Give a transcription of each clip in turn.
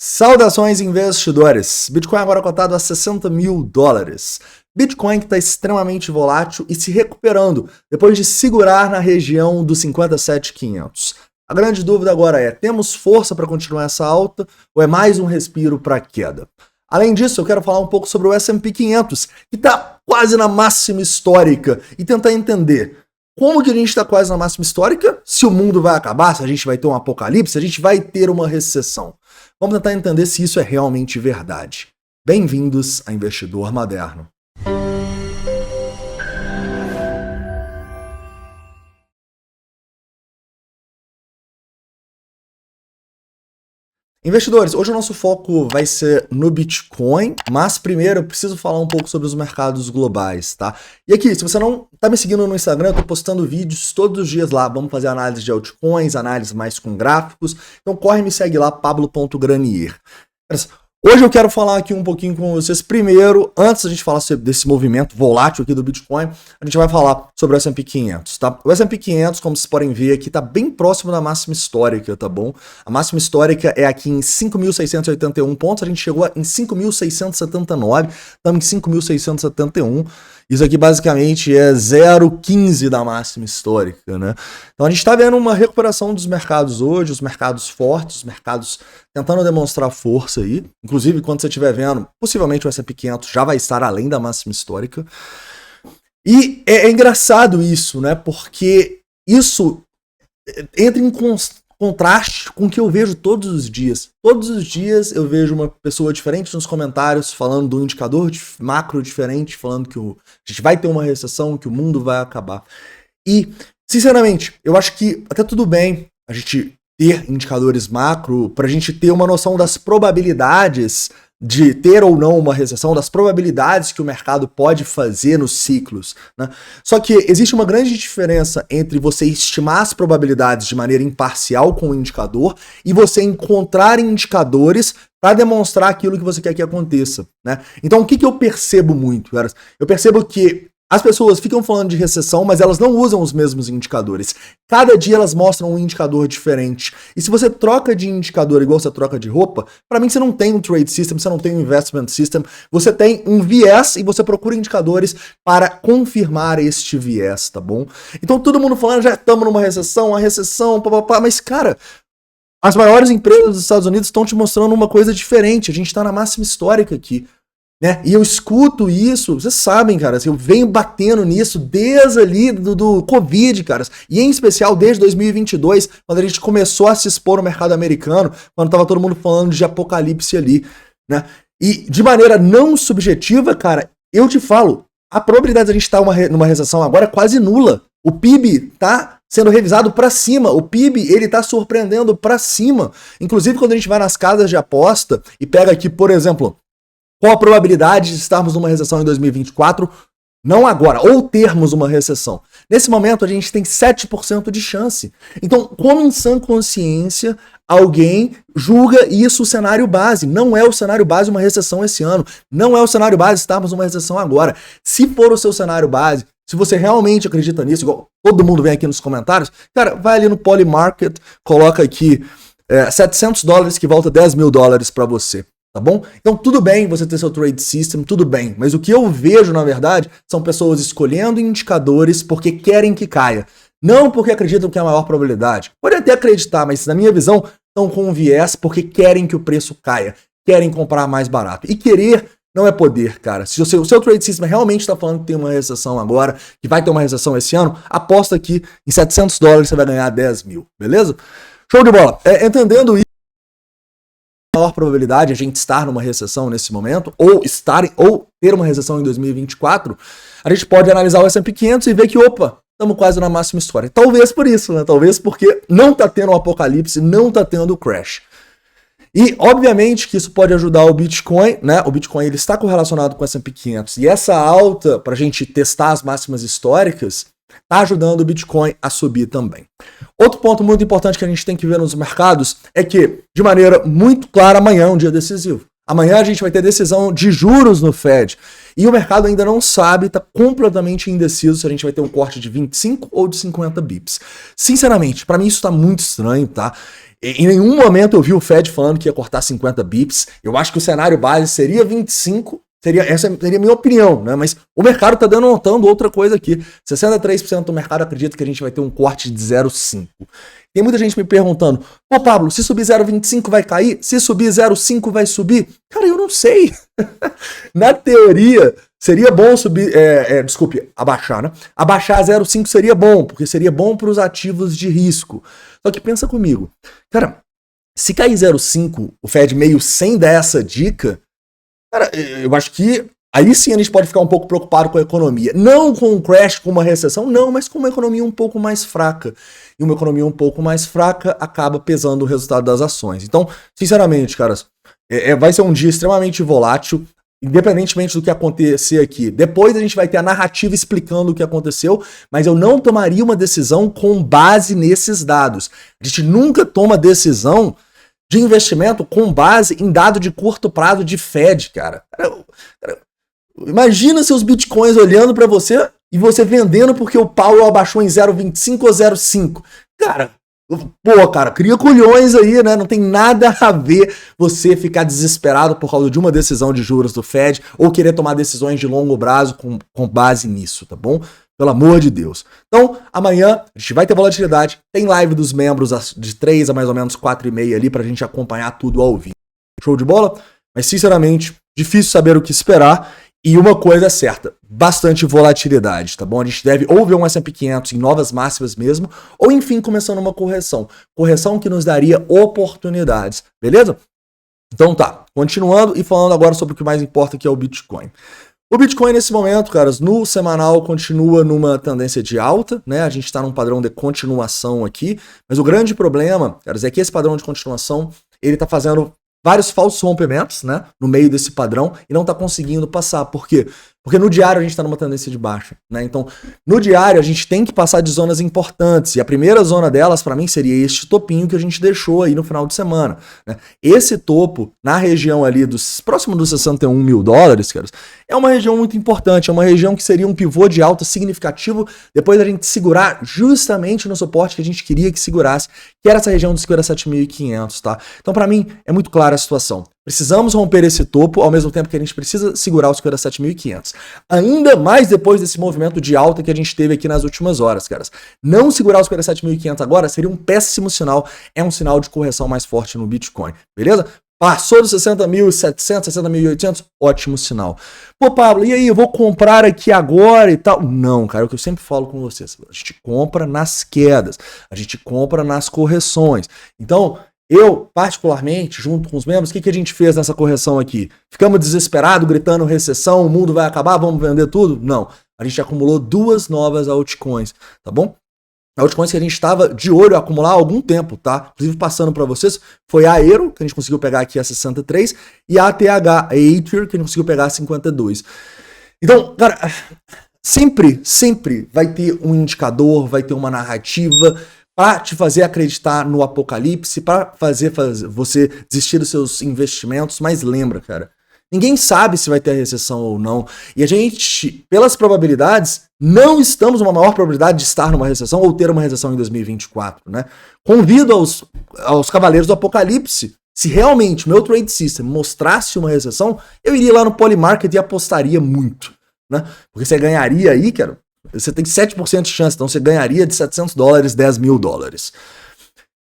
Saudações, investidores! Bitcoin agora cotado a $60 mil. Bitcoin que está extremamente volátil e se recuperando depois de segurar na região dos 57.500. A grande dúvida agora é, temos força para continuar essa alta ou é mais um respiro para a queda? Além disso, eu quero falar um pouco sobre o S&P 500, que está quase na máxima histórica, e tentar entender como que a gente está quase na máxima histórica, se o mundo vai acabar, se a gente vai ter um apocalipse, se a gente vai ter uma recessão. Vamos tentar entender se isso é realmente verdade. Bem-vindos a Investidor Moderno. Investidores, hoje o nosso foco vai ser no Bitcoin, mas primeiro eu preciso falar um pouco sobre os mercados globais, tá? E aqui, se você não tá me seguindo no Instagram, eu tô postando vídeos todos os dias lá, vamos fazer análise de altcoins, análise mais com gráficos, então corre e me segue lá, pablo.granier. Hoje eu quero falar aqui um pouquinho com vocês. Primeiro, antes da gente falar desse movimento volátil aqui do Bitcoin, a gente vai falar sobre o S&P 500, tá? O S&P 500, como vocês podem ver aqui, tá bem próximo da máxima histórica, tá bom? A máxima histórica é aqui em 5.681 pontos, a gente chegou em 5.679, estamos em 5.671. Isso aqui basicamente é 0,15 da máxima histórica, né? Então a gente está vendo uma recuperação dos mercados hoje, os mercados fortes, os mercados tentando demonstrar força aí. Inclusive, quando você estiver vendo, possivelmente o S&P 500 já vai estar além da máxima histórica. E é engraçado isso, né? Porque isso entra em contraste com o que eu vejo todos os dias. Todos os dias eu vejo uma pessoa diferente nos comentários falando de um indicador macro diferente, falando que a gente vai ter uma recessão, que o mundo vai acabar. E, sinceramente, eu acho que até tudo bem a gente ter indicadores macro para a gente ter uma noção das probabilidades de ter ou não uma recessão, das probabilidades que o mercado pode fazer nos ciclos, né? Só que existe uma grande diferença entre você estimar as probabilidades de maneira imparcial com o indicador e você encontrar indicadores para demonstrar aquilo que você quer que aconteça, né? Então o que eu percebo muito, cara? Eu percebo que as pessoas ficam falando de recessão, mas elas não usam os mesmos indicadores. Cada dia elas mostram um indicador diferente. E se você troca de indicador igual você troca de roupa, para mim você não tem um trade system, você não tem um investment system, você tem um viés e você procura indicadores para confirmar este viés, tá bom? Então todo mundo falando, já estamos numa recessão, a recessão, papapá, mas cara, as maiores empresas dos Estados Unidos estão te mostrando uma coisa diferente, a gente está na máxima histórica aqui. Né? E eu escuto isso, vocês sabem, cara, assim, eu venho batendo nisso desde ali do Covid, caras, e em especial desde 2022, quando a gente começou a se expor no mercado americano, quando tava todo mundo falando de apocalipse ali, né? E de maneira não subjetiva, cara, eu te falo, a probabilidade de a gente estar numa recessão agora é quase nula. O PIB tá sendo revisado para cima, o PIB ele tá surpreendendo para cima. Inclusive quando a gente vai nas casas de aposta e pega aqui, por exemplo, qual a probabilidade de estarmos numa recessão em 2024? Não agora, ou termos uma recessão. Nesse momento, a gente tem 7% de chance. Então, como em sã consciência, alguém julga isso o cenário base? Não é o cenário base uma recessão esse ano. Não é o cenário base estarmos numa recessão agora. Se for o seu cenário base, se você realmente acredita nisso, igual todo mundo vem aqui nos comentários, cara, vai ali no Polymarket, coloca aqui $700 que volta $10 mil para você. Tá bom? Então tudo bem você ter seu trade system, tudo bem, mas o que eu vejo na verdade são pessoas escolhendo indicadores porque querem que caia, não porque acreditam que é a maior probabilidade. Pode até acreditar, mas na minha visão estão com um viés porque querem que o preço caia, querem comprar mais barato. E querer não é poder, cara. Se o seu trade system realmente está falando que tem uma recessão agora, que vai ter uma recessão esse ano, aposta aqui em $700 você vai ganhar 10 mil, beleza? Show de bola. Entendendo isso, maior probabilidade de a gente estar numa recessão nesse momento, ou ter uma recessão em 2024, a gente pode analisar o S&P 500 e ver que, opa, estamos quase na máxima história. Talvez por isso, né? Talvez porque não está tendo um apocalipse, não está tendo crash. E, obviamente, que isso pode ajudar o Bitcoin, né? O Bitcoin ele está correlacionado com o S&P 500. E essa alta, para a gente testar as máximas históricas, está ajudando o Bitcoin a subir também. Outro ponto muito importante que a gente tem que ver nos mercados é que, de maneira muito clara, amanhã é um dia decisivo. Amanhã a gente vai ter decisão de juros no Fed. E o mercado ainda não sabe, está completamente indeciso se a gente vai ter um corte de 25 ou de 50 bips. Sinceramente, para mim isso está muito estranho, tá? Em nenhum momento eu vi o Fed falando que ia cortar 50 bips. Eu acho que o cenário base seria 25. Essa seria a minha opinião, né? Mas o mercado está denotando outra coisa aqui. 63% do mercado acredita que a gente vai ter um corte de 0,5. Tem muita gente me perguntando, pô, Pablo, se subir 0,25 vai cair? Se subir 0,5 vai subir? Cara, eu não sei. Na teoria, seria bom subir, abaixar, né? Abaixar 0,5 seria bom, porque seria bom para os ativos de risco. Só que pensa comigo, cara, se cair 0,5, o Fed meio sem dar essa dica, cara, eu acho que aí sim a gente pode ficar um pouco preocupado com a economia. Não com um crash, com uma recessão, não, mas com uma economia um pouco mais fraca. E uma economia um pouco mais fraca acaba pesando o resultado das ações. Então, sinceramente, caras, vai ser um dia extremamente volátil, independentemente do que acontecer aqui. Depois a gente vai ter a narrativa explicando o que aconteceu, mas eu não tomaria uma decisão com base nesses dados. A gente nunca toma decisão de investimento com base em dado de curto prazo de Fed, cara. Imagina seus bitcoins olhando para você e você vendendo porque o Powell abaixou em 0,25 ou 0,5. Cara, cria culhões aí, né? Não tem nada a ver você ficar desesperado por causa de uma decisão de juros do Fed ou querer tomar decisões de longo prazo com base nisso, tá bom? Pelo amor de Deus. Então, amanhã a gente vai ter volatilidade, tem live dos membros de 3 a mais ou menos 4h30 ali pra gente acompanhar tudo ao vivo. Show de bola? Mas, sinceramente, difícil saber o que esperar. E uma coisa é certa, bastante volatilidade, tá bom? A gente deve ou ver um S&P 500 em novas máximas mesmo, ou enfim, começando uma correção. Correção que nos daria oportunidades, beleza? Então tá, continuando e falando agora sobre o que mais importa, que é o Bitcoin. O Bitcoin nesse momento, caras, no semanal continua numa tendência de alta, né? A gente está num padrão de continuação aqui, mas o grande problema, caras, é que esse padrão de continuação, ele tá fazendo vários falsos rompimentos, né, no meio desse padrão e não está conseguindo passar. Por quê? Porque no diário a gente está numa tendência de baixa, né? Então, no diário a gente tem que passar de zonas importantes e a primeira zona delas, para mim, seria este topinho que a gente deixou aí no final de semana, né? Esse topo, na região ali próximo dos 61 mil dólares, caras, é uma região muito importante, é uma região que seria um pivô de alta significativo depois da gente segurar justamente no suporte que a gente queria que segurasse, que era essa região dos 57.500, tá? Então, para mim, é muito clara a situação. Precisamos romper esse topo, ao mesmo tempo que a gente precisa segurar os 57.500. Ainda mais depois desse movimento de alta que a gente teve aqui nas últimas horas, caras. Não segurar os 47.500 agora seria um péssimo sinal, é um sinal de correção mais forte no Bitcoin, beleza? Passou dos 60.700, 60.800, ótimo sinal. Pô, Pablo, e aí, eu vou comprar aqui agora e tal? Não, cara, é o que eu sempre falo com vocês. A gente compra nas quedas, a gente compra nas correções. Então, eu, particularmente, junto com os membros, o que a gente fez nessa correção aqui? Ficamos desesperados, gritando recessão, o mundo vai acabar, vamos vender tudo? Não. A gente acumulou 2 novas altcoins, tá bom? Altcoins que a gente estava de olho a acumular há algum tempo, tá? Inclusive, passando para vocês, foi a Aero, que a gente conseguiu pegar aqui a 63, e a ATH, a Aether, que a gente conseguiu pegar a 52. Então, cara, sempre vai ter um indicador, vai ter uma narrativa para te fazer acreditar no apocalipse, para fazer você desistir dos seus investimentos. Mas lembra, cara, ninguém sabe se vai ter recessão ou não. E a gente, pelas probabilidades, não estamos numa maior probabilidade de estar numa recessão ou ter uma recessão em 2024, né? Convido aos cavaleiros do apocalipse, se realmente o meu trade system mostrasse uma recessão, eu iria lá no Polymarket e apostaria muito, né? Porque você ganharia aí, cara, você tem 7% de chance, então você ganharia de $700, $10.000.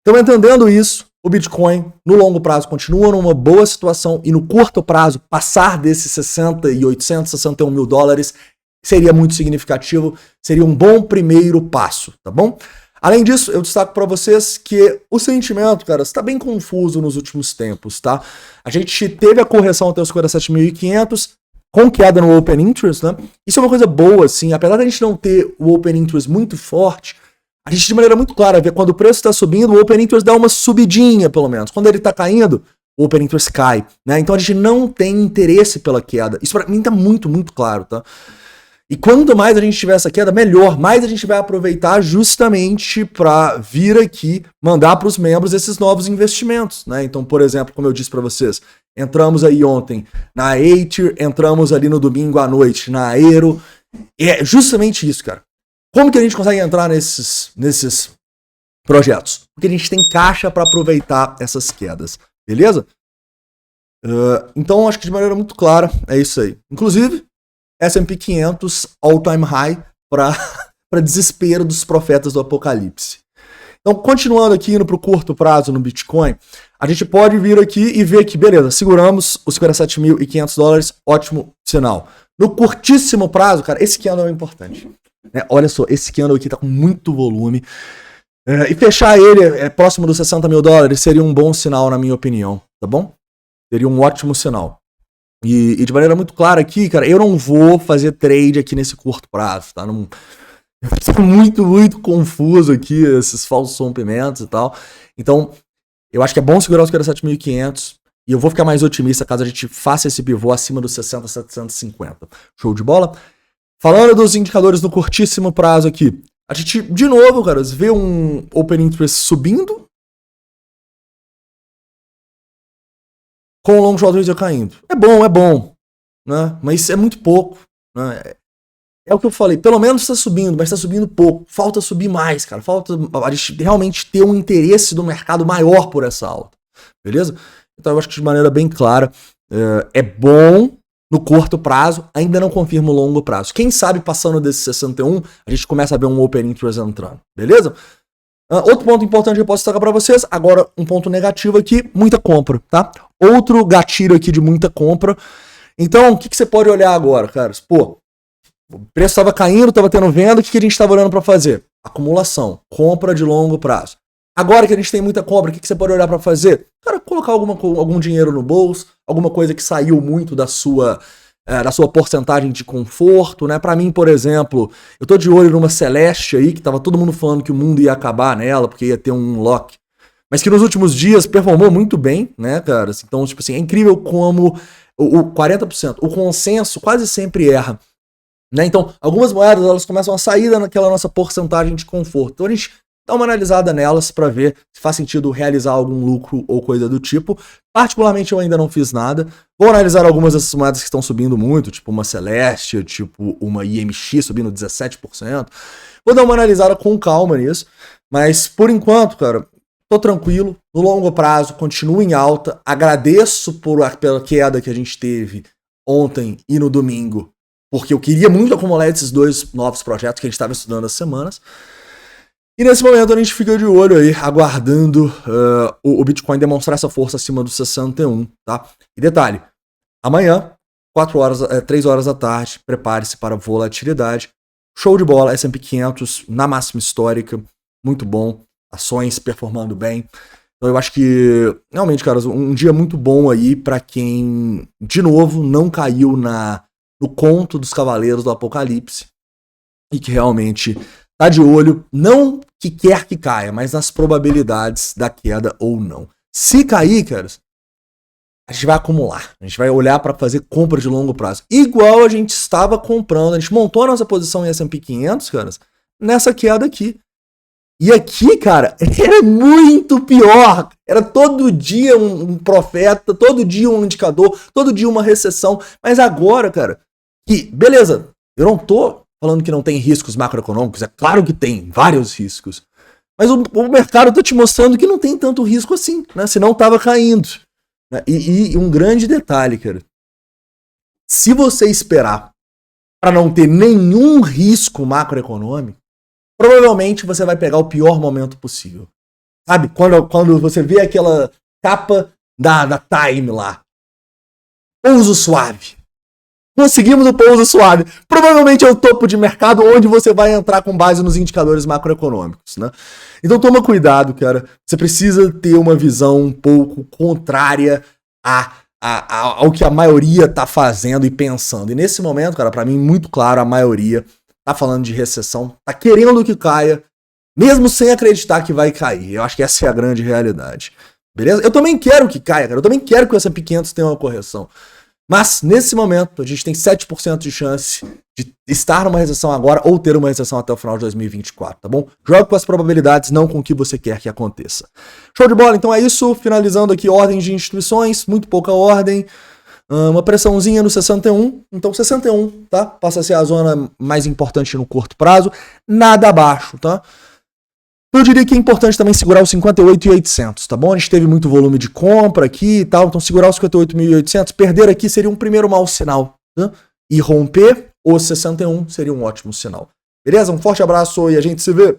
Então, entendendo isso, o Bitcoin, no longo prazo, continua numa boa situação e no curto prazo, passar desses 60.800, 61 mil dólares seria muito significativo, seria um bom primeiro passo, tá bom? Além disso, eu destaco para vocês que o sentimento, cara, está bem confuso nos últimos tempos, tá? A gente teve a correção até os 47.500, com queda no Open Interest, né? Isso é uma coisa boa, assim, apesar da gente não ter o Open Interest muito forte, a gente de maneira muito clara vê quando o preço está subindo, o Open Interest dá uma subidinha, pelo menos. Quando ele está caindo, o Open Interest cai, né? Então a gente não tem interesse pela queda. Isso para mim tá muito claro, tá? E quanto mais a gente tiver essa queda, melhor. Mais a gente vai aproveitar justamente para vir aqui mandar para os membros esses novos investimentos, né? Então, por exemplo, como eu disse para vocês, entramos aí ontem na Aether, entramos ali no domingo à noite na Aero. É justamente isso, cara. Como que a gente consegue entrar nesses projetos? Porque a gente tem caixa para aproveitar essas quedas, beleza? Então, acho que de maneira muito clara é isso aí. Inclusive, S&P 500 all-time high para desespero dos profetas do apocalipse. Então, continuando aqui, indo para o curto prazo no Bitcoin, a gente pode vir aqui e ver que, beleza, seguramos os $57.500, ótimo sinal. No curtíssimo prazo, cara, esse candle é importante. Né? Olha só, esse candle aqui tá com muito volume. E fechar ele próximo dos $60 mil seria um bom sinal, na minha opinião, tá bom? Seria um ótimo sinal. E de maneira muito clara aqui, cara, eu não vou fazer trade aqui nesse curto prazo, tá? Não, eu muito confuso aqui, esses falsos rompimentos e tal. Então, eu acho que é bom segurar os 47.500 e eu vou ficar mais otimista caso a gente faça esse pivô acima dos 60.750. Show de bola? Falando dos indicadores no curtíssimo prazo aqui, a gente, de novo, cara, vê um Open Interest subindo com o long short ratio caindo. É bom, né? Mas é muito pouco, né? É o que eu falei, pelo menos está subindo, mas está subindo pouco. Falta subir mais, cara. Falta a gente realmente ter um interesse do mercado maior por essa alta, beleza? Então eu acho que de maneira bem clara, é bom no curto prazo, ainda não confirma o longo prazo. Quem sabe passando desse 61, a gente começa a ver um Open Interest entrando, beleza? Outro ponto importante que eu posso destacar para vocês, agora um ponto negativo aqui, muita compra, tá? Outro gatilho aqui de muita compra. Então, o que você pode olhar agora, caras? Pô, o preço estava caindo, estava tendo venda, o que a gente estava olhando para fazer? Acumulação, compra de longo prazo. Agora que a gente tem muita compra, o que você pode olhar para fazer? Cara, colocar algum dinheiro no bolso, alguma coisa que saiu muito da sua porcentagem de conforto, né? Para mim, por exemplo, eu tô de olho numa Celeste aí, que tava todo mundo falando que o mundo ia acabar nela, porque ia ter um lock, mas que nos últimos dias performou muito bem, né, cara? Então, tipo assim, é incrível como o 40%, o consenso quase sempre erra, né? Então, algumas moedas, elas começam a sair daquela nossa porcentagem de conforto. Então, a gente dá uma analisada nelas para ver se faz sentido realizar algum lucro ou coisa do tipo. Particularmente, eu ainda não fiz nada. Vou analisar algumas dessas moedas que estão subindo muito, tipo uma Celeste, tipo uma IMX subindo 17%. Vou dar uma analisada com calma nisso. Mas, por enquanto, cara, tô tranquilo. No longo prazo, continuo em alta. Agradeço pela queda que a gente teve ontem e no domingo, porque eu queria muito acumular esses dois novos projetos que a gente estava estudando as semanas. E nesse momento a gente fica de olho aí, aguardando o Bitcoin demonstrar essa força acima dos 61, tá? E detalhe, amanhã, 3 horas da tarde, prepare-se para volatilidade. Show de bola, S&P 500 na máxima histórica, muito bom, ações performando bem. Então eu acho que, realmente, cara, um dia muito bom aí para quem, de novo, não caiu no conto dos Cavaleiros do Apocalipse e que realmente tá de olho, não que quer que caia, mas nas probabilidades da queda ou não. Se cair, caras, a gente vai acumular. A gente vai olhar para fazer compra de longo prazo. Igual a gente estava comprando. A gente montou a nossa posição em S&P 500, caras, nessa queda aqui. E aqui, cara, era muito pior. Era todo dia um profeta, todo dia um indicador, todo dia uma recessão. Mas agora, cara, que, beleza, eu não tô falando que não tem riscos macroeconômicos, é claro que tem vários riscos, mas o mercado tá te mostrando que não tem tanto risco assim, né? Senão tava caindo. Né? E um grande detalhe, cara, se você esperar para não ter nenhum risco macroeconômico, provavelmente você vai pegar o pior momento possível. Sabe? Quando você vê aquela capa da Time lá, pouso suave. Conseguimos o pouso suave. Provavelmente é o topo de mercado onde você vai entrar com base nos indicadores macroeconômicos, né? Então toma cuidado, cara. Você precisa ter uma visão um pouco contrária ao que a maioria tá fazendo e pensando. E nesse momento, cara, pra mim, muito claro, a maioria tá falando de recessão, tá querendo que caia, mesmo sem acreditar que vai cair. Eu acho que essa é a grande realidade. Beleza? Eu também quero que caia, cara. Eu também quero que o S&P 500 tenha uma correção. Mas, nesse momento, a gente tem 7% de chance de estar numa recessão agora ou ter uma recessão até o final de 2024, tá bom? Jogue com as probabilidades, não com o que você quer que aconteça. Show de bola, então é isso. Finalizando aqui ordens de instituições, muito pouca ordem. Uma pressãozinha no 61, então 61, tá? Passa a ser a zona mais importante no curto prazo. Nada abaixo, tá? Eu diria que é importante também segurar os 58.800, tá bom? A gente teve muito volume de compra aqui e tal, então segurar os 58.800, perder aqui seria um primeiro mau sinal, né? E romper os 61 seria um ótimo sinal. Beleza? Um forte abraço e a gente se vê!